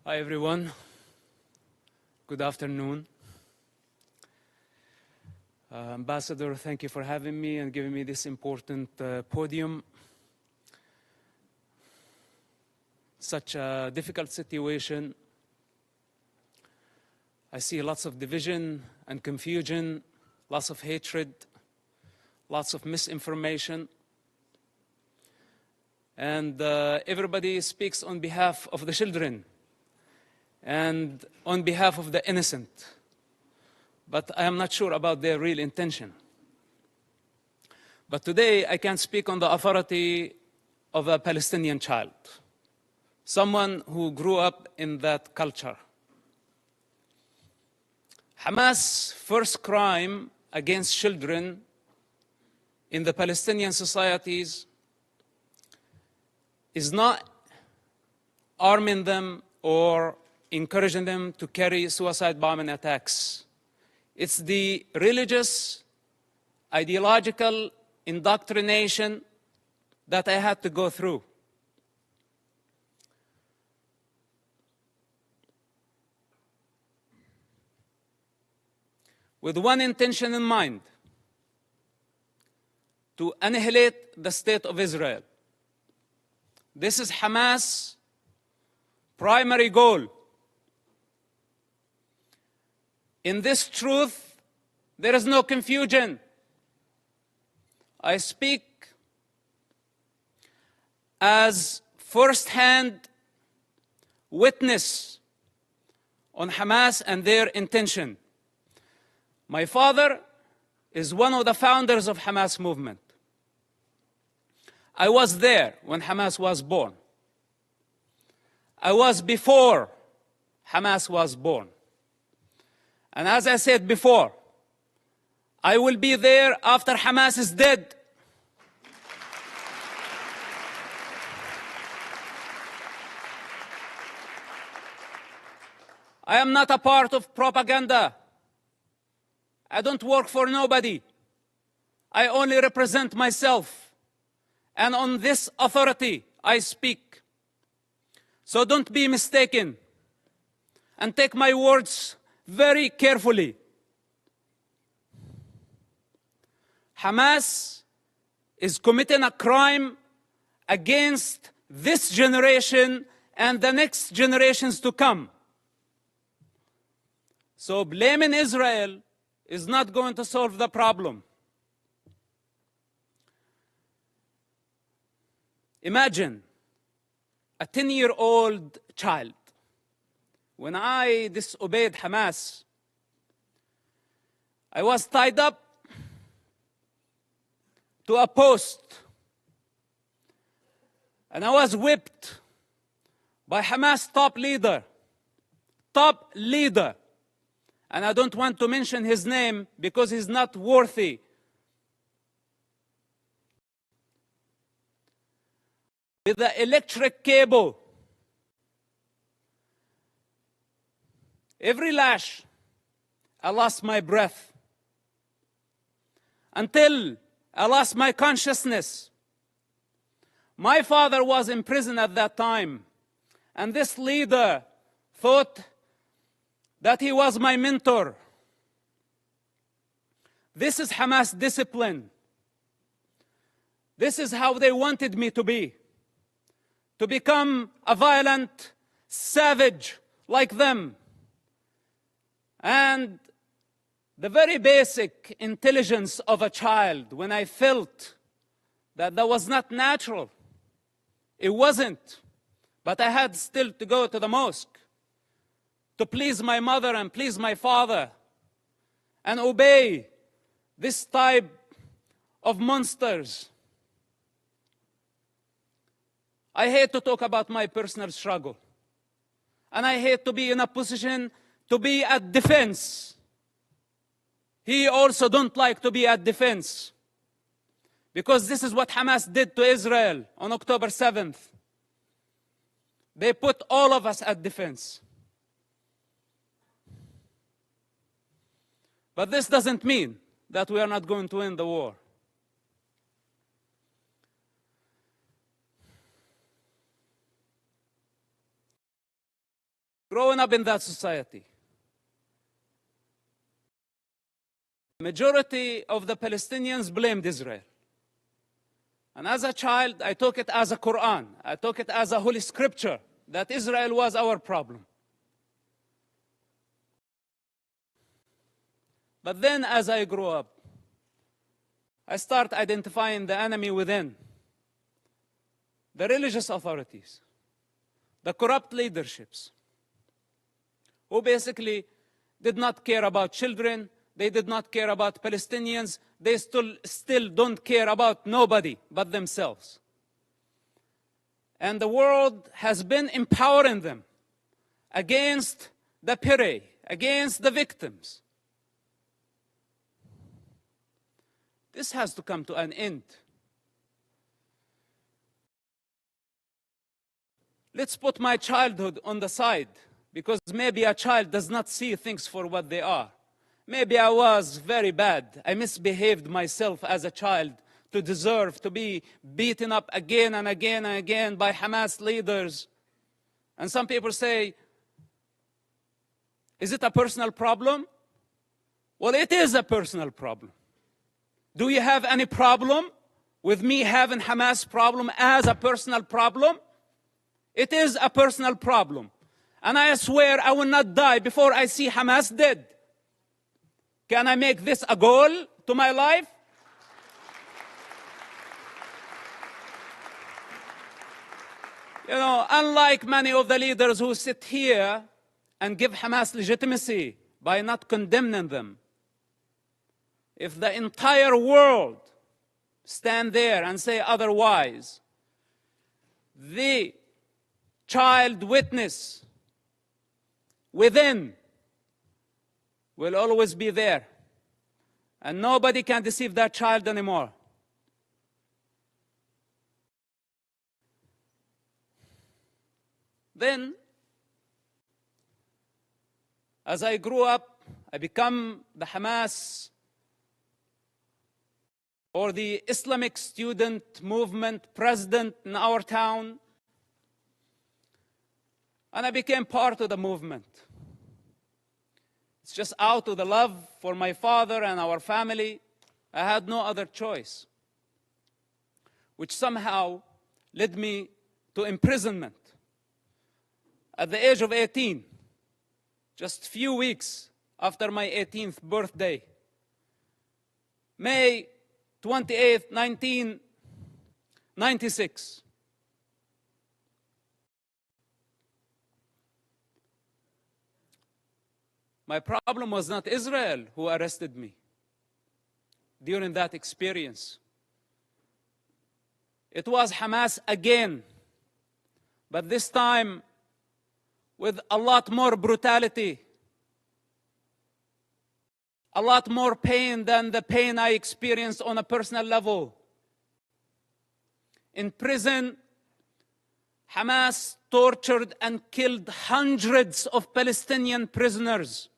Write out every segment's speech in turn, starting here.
Hi, everyone. Good afternoon. Ambassador, thank you for having me and giving me this important podium. Such a difficult situation. I see lots of division and confusion, lots of hatred, lots of misinformation. And everybody speaks on behalf of the children and on behalf of the innocent. But I am not sure about their real intention. But today I can speak on the authority of a Palestinian child, someone who grew up in that culture. Hamas' first crime against children in the Palestinian societies is not arming them or encouraging them to carry suicide bombing attacks. It's the religious, ideological indoctrination that I had to go through. With one intention in mind: to annihilate the state of Israel. This is Hamas' primary goal. In this truth, there is no confusion. I speak as first-hand witness on Hamas and their intention. My father is one of the founders of Hamas movement. I was there when Hamas was born. I was before Hamas was born. And as I said before, I will be there after Hamas is dead. I am not a part of propaganda. I don't work for nobody. I only represent myself. And on this authority, I speak. So don't be mistaken and take my words very carefully. Hamas is committing a crime against this generation and the next generations to come. So blaming Israel is not going to solve the problem. Imagine a 10-year-old child. When I disobeyed Hamas, I was tied up to a post and I was whipped by Hamas top leader. And I don't want to mention his name because he's not worthy. With the electric cable. Every lash, I lost my breath. Until I lost my consciousness. My father was in prison at that time. And this leader thought that he was my mentor. This is Hamas discipline. This is how they wanted me to be. To become a violent savage like them. And the very basic intelligence of a child, when I felt that was not natural, it wasn't. But I had still to go to the mosque to please my mother and please my father and obey this type of monsters. I hate to talk about my personal struggle. And I hate to be in a position to be at defense. He also don't like to be at defense. Because this is what Hamas did to Israel on October 7th. They put all of us at defense. But this doesn't mean that we are not going to win the war. growing up in that society, majority of the Palestinians blamed Israel. And as a child, I took it as a Quran. I took it as a holy scripture that Israel was our problem. But then as I grew up, I start identifying the enemy within. The religious authorities, the corrupt leaderships, who basically did not care about children, they did not care about Palestinians, they still don't care about nobody but themselves. And the world has been empowering them against the prey, against the victims. This has to come to an end. Let's put my childhood on the side, because maybe a child does not see things for what they are. Maybe I was very bad. I misbehaved myself as a child to deserve to be beaten up again and again and again by Hamas leaders. And some people say, is it a personal problem? Well, it is a personal problem. Do you have any problem with me having Hamas problem as a personal problem? It is a personal problem. And I swear I will not die before I see Hamas dead. Can I make this a goal to my life? You know, unlike many of the leaders who sit here and give Hamas legitimacy by not condemning them, if the entire world stand there and say otherwise, the child witness within will always be there. And nobody can deceive that child anymore. Then, as I grew up, I become the Hamas or the Islamic student movement president in our town. And I became part of the movement. It's just out of the love for my father and our family. I had no other choice, which somehow led me to imprisonment at the age of 18, just a few weeks after my 18th birthday. May 28, 1996. My problem was not Israel who arrested me during that experience. It was Hamas again, but this time with a lot more brutality, a lot more pain than the pain I experienced on a personal level. In prison, Hamas tortured and killed hundreds of Palestinian prisoners,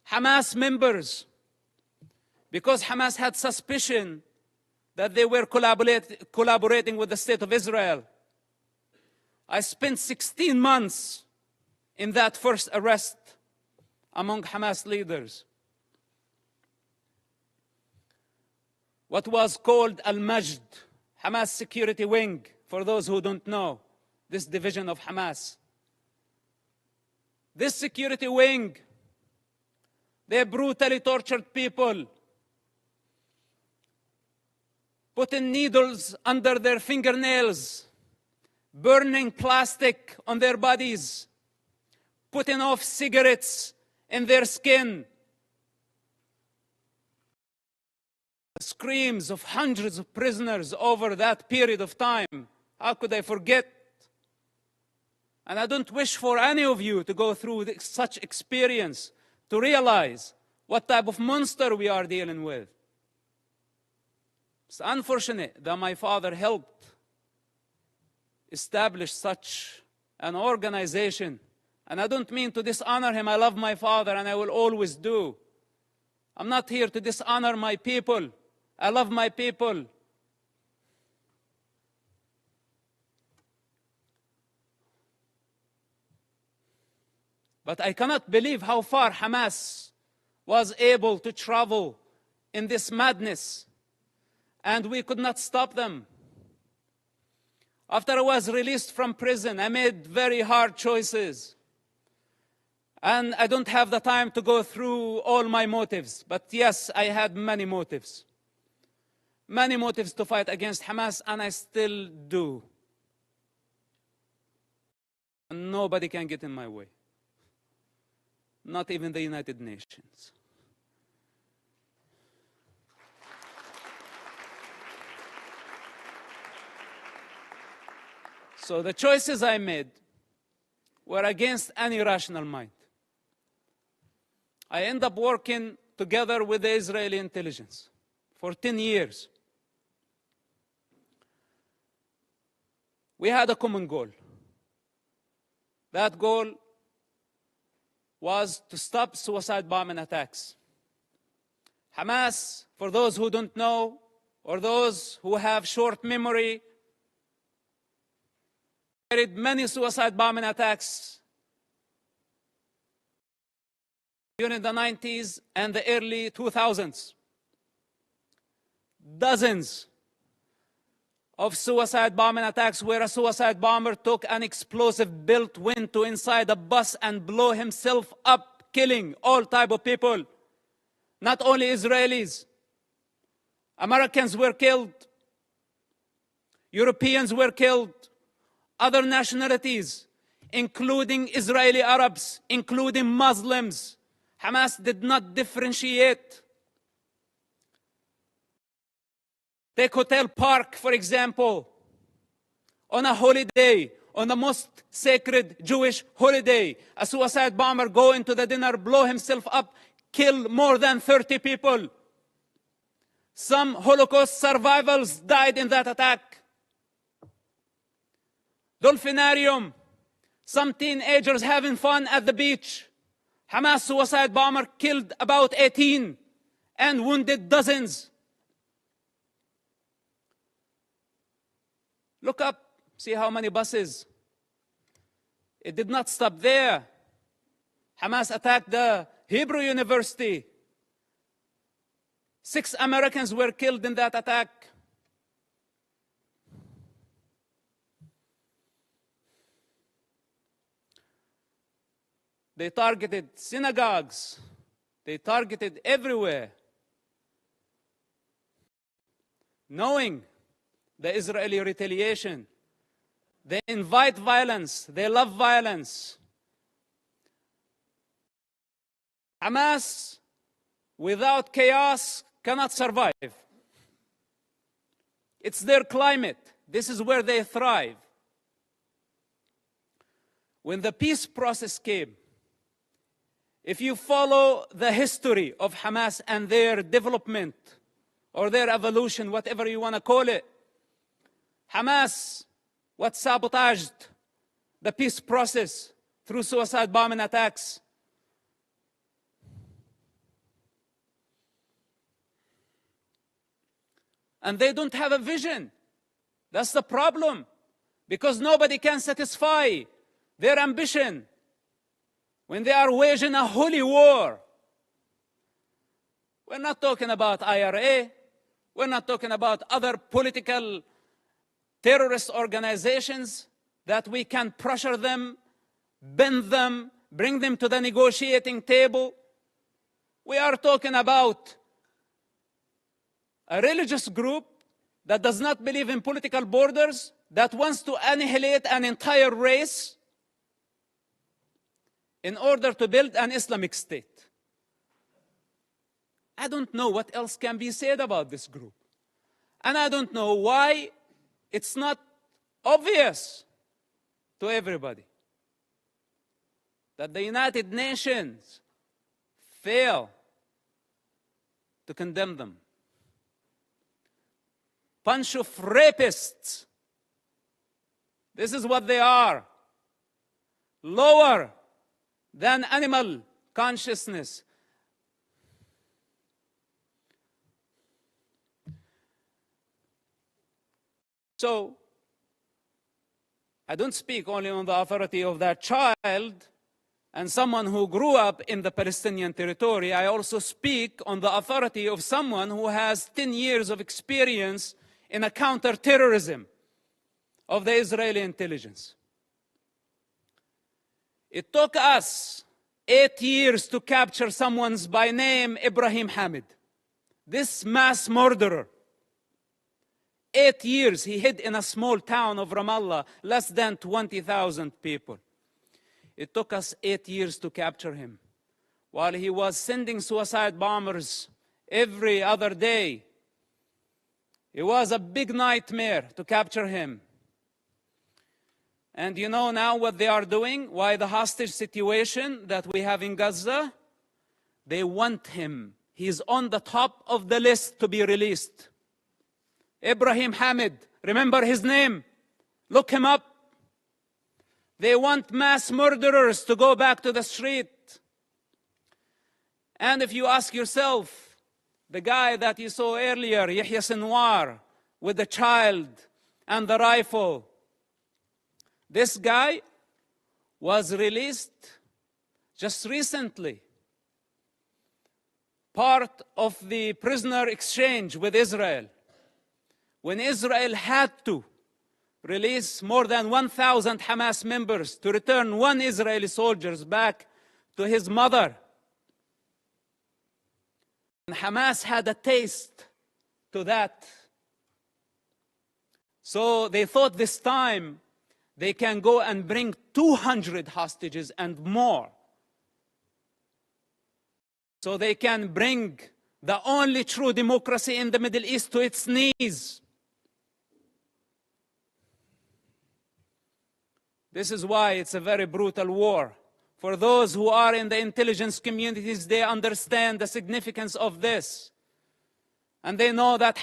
Hamas members, because Hamas had suspicion that they were collaborating with the State of Israel. I spent 16 months in that first arrest among Hamas leaders. What was called Al-Majd, Hamas security wing, for those who don't know, this division of Hamas. This security wing, they brutally tortured people, putting needles under their fingernails, burning plastic on their bodies, putting off cigarettes in their skin. The screams of hundreds of prisoners over that period of time. How could I forget? And I don't wish for any of you to go through such experience to realize what type of monster we are dealing with. It's unfortunate that my father helped establish such an organization. And I don't mean to dishonor him. I love my father and I will always do. I'm not here to dishonor my people. I love my people. But I cannot believe how far Hamas was able to travel in this madness, and we could not stop them. After I was released from prison, I made very hard choices. And I don't have the time to go through all my motives, but yes, I had many motives. Many motives to fight against Hamas, and I still do. And nobody can get in my way. Not even the United Nations. So the choices I made were against any rational mind. I ended up working together with the Israeli intelligence for 10 years. We had a common goal. That goal was to stop suicide bombing attacks. Hamas, for those who don't know, or those who have short memory, carried many suicide bombing attacks during the 90s and the early 2000s. Dozens of suicide bombing attacks where a suicide bomber took an explosive built went to inside a bus and blew himself up, killing all type of people. Not only Israelis. Americans were killed. Europeans were killed. Other nationalities, including Israeli Arabs, including Muslims. Hamas did not differentiate. Take Hotel Park, for example. On a holiday, on the most sacred Jewish holiday, a suicide bomber go into the dinner, blow himself up, kill more than 30 people. Some Holocaust survivors died in that attack. Dolphinarium, some teenagers having fun at the beach. Hamas suicide bomber killed about 18 and wounded dozens. Look up, see how many buses. It did not stop there. Hamas attacked the Hebrew University. 6 Americans were killed in that attack. They targeted synagogues. They targeted everywhere. Knowing the Israeli retaliation, they invite violence. They love violence. Hamas, without chaos, cannot survive. It's their climate. This is where they thrive. When the peace process came, if you follow the history of Hamas and their development or their evolution, whatever you want to call it, Hamas, what sabotaged the peace process through suicide bombing attacks. And they don't have a vision. That's the problem. Because nobody can satisfy their ambition when they are waging a holy war. We're not talking about IRA. We're not talking about other political terrorist organizations that we can pressure them, bend them, bring them to the negotiating table. We are talking about a religious group that does not believe in political borders, that wants to annihilate an entire race in order to build an Islamic state. I don't know what else can be said about this group. And I don't know why it's not obvious to everybody that the United Nations fail to condemn them. Bunch of rapists. This is what they are. Lower than animal consciousness. So, I don't speak only on the authority of that child, and someone who grew up in the Palestinian territory, I also speak on the authority of someone who has 10 years of experience in a counterterrorism of the Israeli intelligence. It took us 8 years to capture someone by name Ibrahim Hamid. This mass murderer, 8 years he hid in a small town of Ramallah, less than 20,000 people. It took us 8 years to capture him, while he was sending suicide bombers every other day. It was a big nightmare to capture him. And you know now what they are doing? Why the hostage situation that we have in Gaza? They want him. He's on the top of the list to be released. Ibrahim Hamid, remember his name? Look him up. They want mass murderers to go back to the street. And if you ask yourself, the guy that you saw earlier, Yahya Sinwar, with the child and the rifle, this guy was released just recently, part of the prisoner exchange with Israel. When Israel had to release more than 1,000 Hamas members to return one Israeli soldier back to his mother. And Hamas had a taste to that. So they thought this time they can go and bring 200 hostages and more. So they can bring the only true democracy in the Middle East to its knees. This is why it's a very brutal war. For those who are in the intelligence communities, they understand the significance of this. And they know that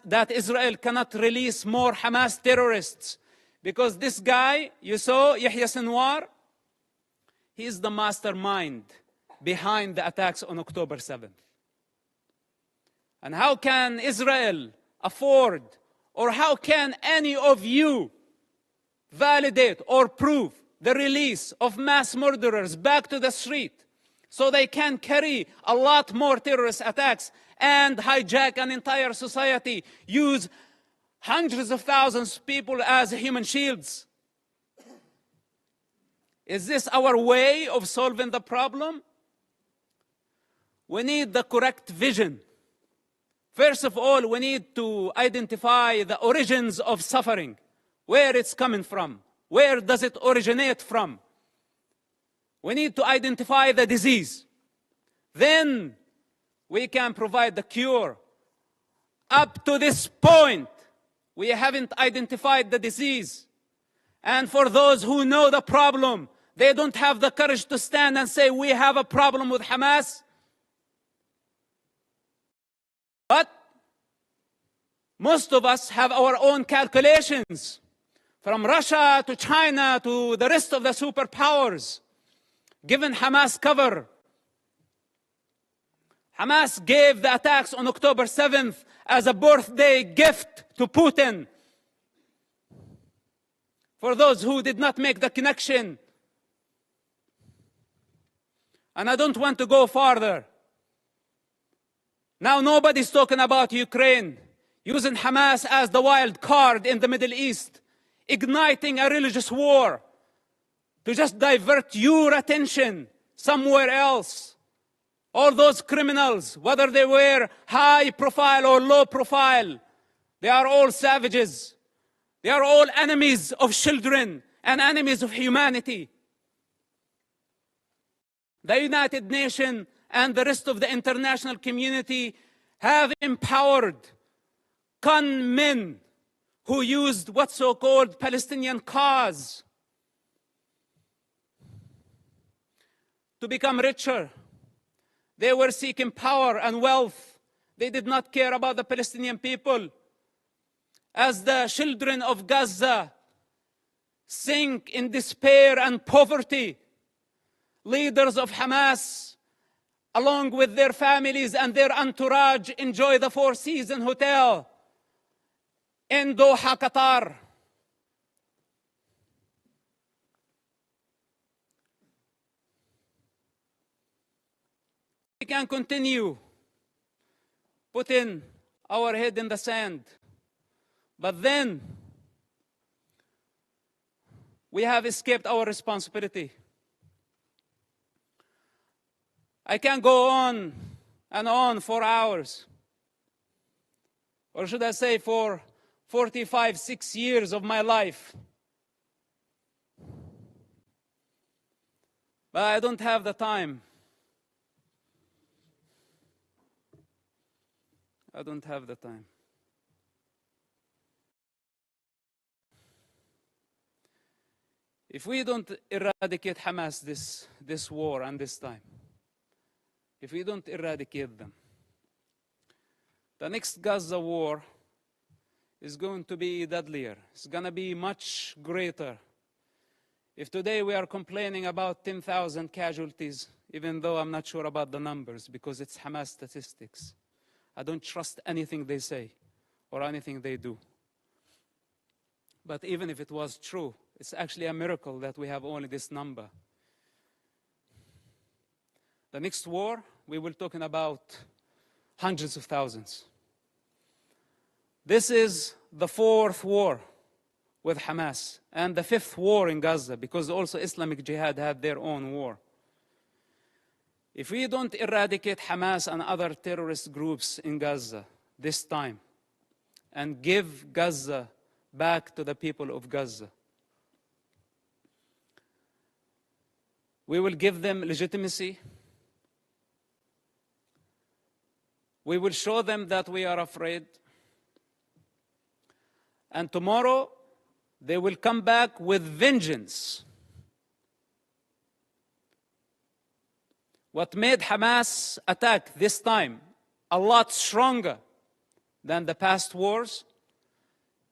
that Israel cannot release more Hamas terrorists. Because this guy, you saw, Yahya Sinwar, he is the mastermind behind the attacks on October 7th. And how can Israel afford, or how can any of you validate or prove the release of mass murderers back to the street so they can carry a lot more terrorist attacks and hijack an entire society, use hundreds of thousands of people as human shields? Is this our way of solving the problem? We need the correct vision. First of all, we need to identify the origins of suffering, where it's coming from, where does it originate from. We need to identify the disease. Then we can provide the cure. Up to this point, we haven't identified the disease. And for those who know the problem, they don't have the courage to stand and say, we have a problem with Hamas. But most of us have our own calculations. From Russia to China to the rest of the superpowers, given Hamas cover. Hamas gave the attacks on October 7th as a birthday gift to Putin. For those who did not make the connection. And I don't want to go farther. Now nobody's talking about Ukraine, using Hamas as the wild card in the Middle East, igniting a religious war to just divert your attention somewhere else. All those criminals, whether they were high profile or low profile, they are all savages. They are all enemies of children and enemies of humanity. The United Nations and the rest of the international community have empowered con men who used what's so-called Palestinian cause to become richer. They were seeking power and wealth. They did not care about the Palestinian people. As the children of Gaza sink in despair and poverty, leaders of Hamas, along with their families and their entourage, enjoy the Four Seasons Hotel in Doha, Qatar. We can continue putting our head in the sand, but then we have escaped our responsibility. I can go on and on for hours, or should I say for 45, 6 years of my life. But I don't have the time. I don't have the time. If we don't eradicate Hamas this war and this time, if we don't eradicate them, the next Gaza war is going to be deadlier. It's going to be much greater. If today we are complaining about 10,000 casualties, even though I'm not sure about the numbers because it's Hamas statistics, I don't trust anything they say or anything they do. But even if it was true, it's actually a miracle that we have only this number. The next war, we will be talking about hundreds of thousands. This is the 4th war with Hamas and the 5th war in Gaza, because also Islamic Jihad had their own war. If we don't eradicate Hamas and other terrorist groups in Gaza this time and give Gaza back to the people of Gaza, we will give them legitimacy. We will show them that we are afraid. And tomorrow, they will come back with vengeance. What made Hamas attack this time a lot stronger than the past wars?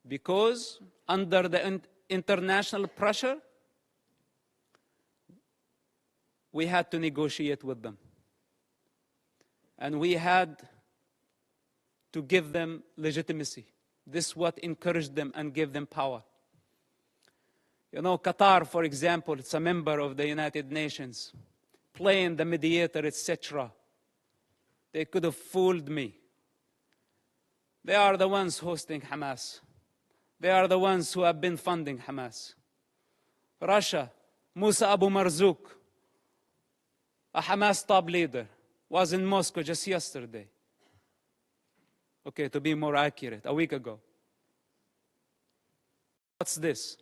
Because under the international pressure, we had to negotiate with them. And we had to give them legitimacy. This is what encouraged them and gave them power. You know, Qatar, for example, it's a member of the United Nations, playing the mediator, etc. They could have fooled me. They are the ones hosting Hamas. They are the ones who have been funding Hamas. Russia, Musa Abu Marzouk, a Hamas top leader, was in Moscow just yesterday. Okay, to be more accurate, a week ago. What's this?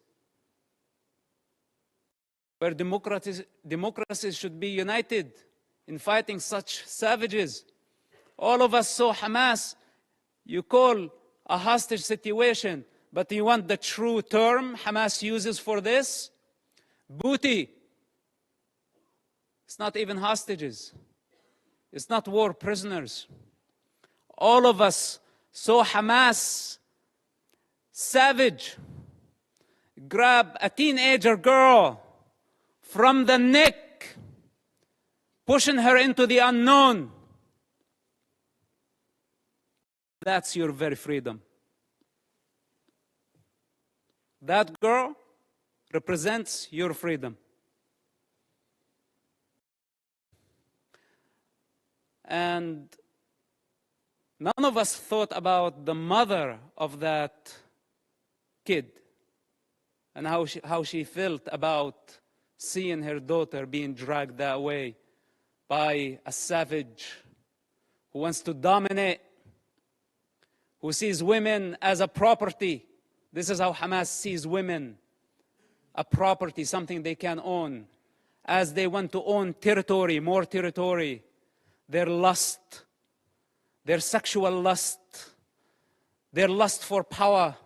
Where democracies should be united in fighting such savages. All of us saw Hamas, you call a hostage situation, but you want the true term Hamas uses for this? Booty. It's not even hostages. It's not war prisoners. All of us saw Hamas, savage, grab a teenager girl from the neck, pushing her into the unknown. That's your very freedom. That girl represents your freedom. And none of us thought about the mother of that kid and how she felt about seeing her daughter being dragged that way by a savage who wants to dominate, who sees women as a property. This is how Hamas sees women, a property, something they can own. As they want to own territory, more territory, their lust, their sexual lust, their lust for power,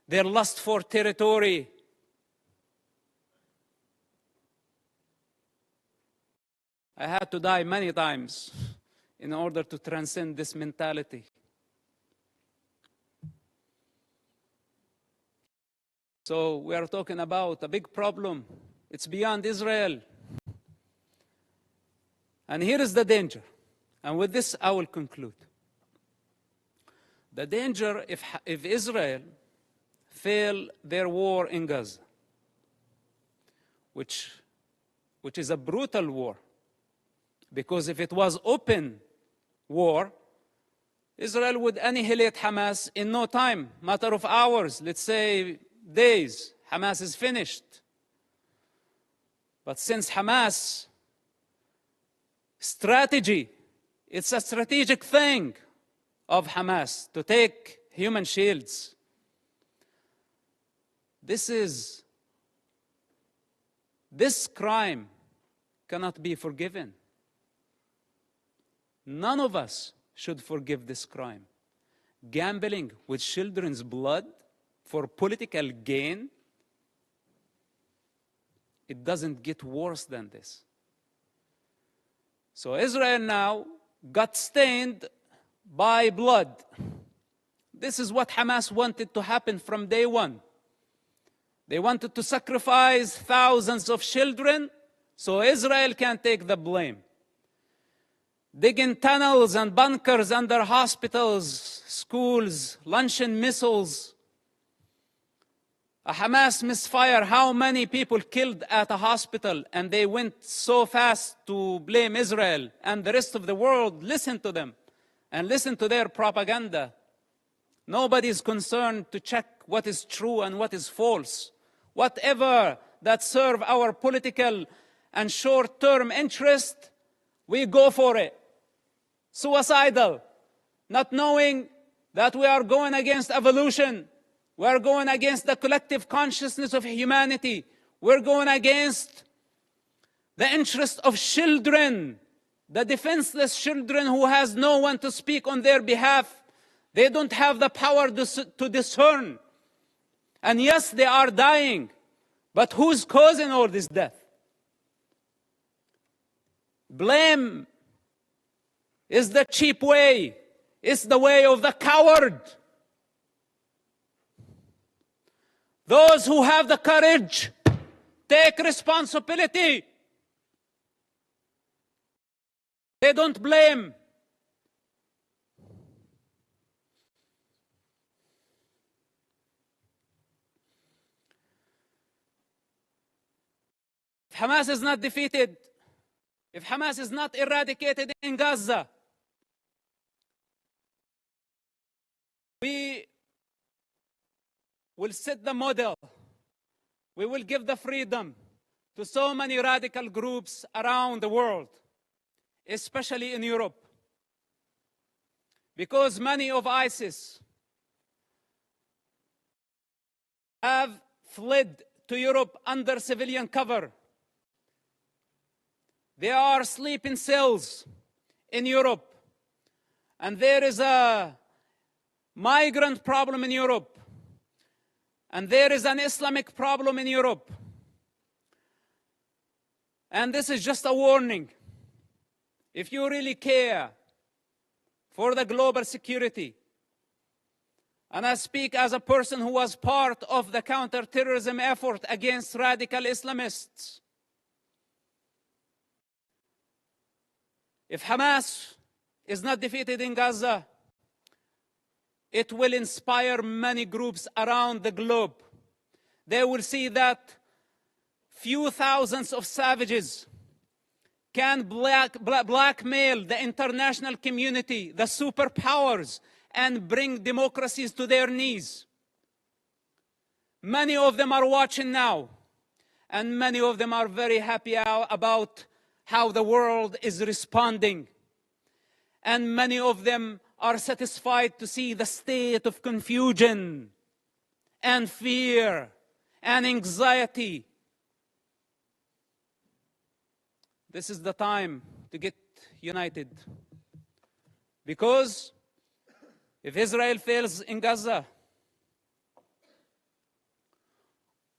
their lust for territory. I had to die many times in order to transcend this mentality. So we are talking about a big problem. It's beyond Israel. And here is the danger. And with this, I will conclude. The danger if Israel fail their war in Gaza, which is a brutal war, Because if it was open war, Israel would annihilate Hamas in no time, matter of hours, let's say days. Hamas is finished. But since Hamas strategy, it's a strategic thing of Hamas to take human shields. This crime cannot be forgiven. None of us should forgive this crime. Gambling with children's blood for political gain, it doesn't get worse than this. So Israel now got stained by blood. This is what Hamas wanted to happen from day one. They wanted to sacrifice thousands of children so Israel can take the blame. Digging tunnels and bunkers under hospitals, schools, launching missiles. A Hamas misfire, how many people killed at a hospital, and they went so fast to blame Israel, and the rest of the world listened to them and listened to their propaganda. Nobody is concerned to check what is true and what is false. Whatever that serve our political and short-term interest, we go for it. Suicidal, not knowing that we are going against evolution. We are going against the collective consciousness of humanity. We're going against the interest of children, the defenseless children who has no one to speak on their behalf. They don't have the power to discern. And yes, they are dying. But who's causing all this death? Blame is the cheap way. It's the way of the coward. Those who have the courage take responsibility. They don't blame. If Hamas is not defeated, if Hamas is not eradicated in Gaza, we will set the model. We will give the freedom to so many radical groups around the world, especially in Europe. Because many of ISIS have fled to Europe under civilian cover. They are sleeping cells in Europe. And there is a migrant problem in Europe. And there is an Islamic problem in Europe. And this is just a warning. If you really care for the global security, and I speak as a person who was part of the counterterrorism effort against radical Islamists, if Hamas is not defeated in Gaza, it will inspire many groups around the globe. They will see that few thousands of savages can blackmail the international community, the superpowers, and bring democracies to their knees. Many of them are watching now, and many of them are very happy about how the world is responding. And many of them are satisfied to see the state of confusion and fear and anxiety. This is the time to get united. Because if Israel fails in Gaza,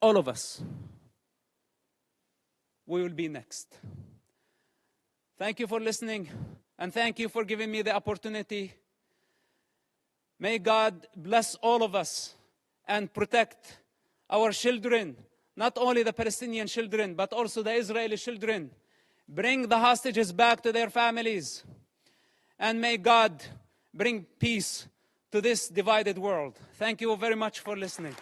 all of us, we will be next. Thank you for listening, and thank you for giving me the opportunity. May God bless all of us and protect our children, not only the Palestinian children, but also the Israeli children. Bring the hostages back to their families. And may God bring peace to this divided world. Thank you very much for listening.